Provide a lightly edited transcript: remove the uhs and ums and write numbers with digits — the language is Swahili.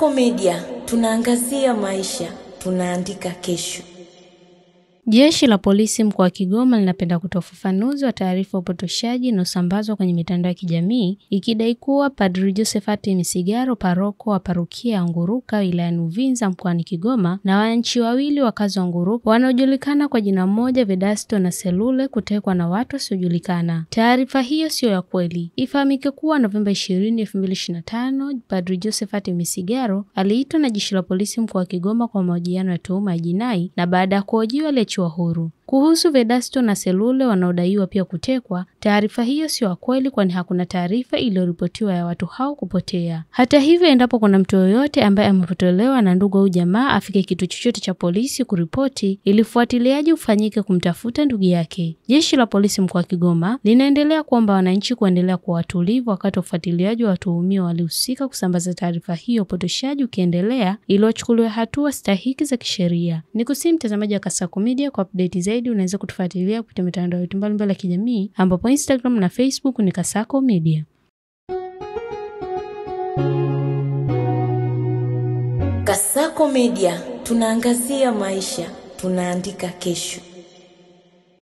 Kasako Media, tunaangazia maisha, tunaandika kesho. Jeshi la polisi mkoa wa Kigoma linapenda kutoa ufafanuzi wa taarifa upotoshaji na usambazwa kwenye mitandao ya kijamii ikidai kuwa Padri Josephat Misigaro, paroko wa parokia ya Nguruka wilayani Uvinza mkoani Kigoma, na wananchi wawili wakazi wa Nguruka wanaojulikana kwa jina moja Vedasto na Selule kutekwa na watu wasiojulikana. Taarifa hiyo sio ya kweli. Ifahamike kuwa Novemba 20, 2025, Padri Josephat Misigaro aliitwa na jeshi la polisi mkoa wa Kigoma kwa mahojiano ya tuhuma ya jinai, na baada ya kuhojiwa aliachiwa huru. Kuhusu Vedasto na Selule wanaodaiwa pia kutekwa, taarifa hiyo sio ya kweli, kwani hakuna taarifa iliyoripotiwa ya watu hao kupotea. Hata hivyo, endapo kuna mtu yoyote ambaye amepotelewa na ndugu au jamaa, afike kituo chochote cha polisi kuripoti ili ufuatiliaji ufanyike kumtafuta ndugu yake. Jeshi la polisi mkoa wa Kigoma linaendelea kuomba wananchi kuendelea kuwa watulivu wakati ufuatiliaji wa watuhumiwa walihusika kusambaza taarifa hiyo upotoshaji ukiendelea, ili wachukuliwe hatua stahiki za kisheria. Nikusihi mtazamaji wa Kasako Media, kwa update zaidi unaweza kutufuatilia kupitia mitandao yetu mbalimbali ya kijamii ambapo Instagram na Facebook ni Kasako Media. Kasako Media, tunaangazia maisha, tunaandika kesho.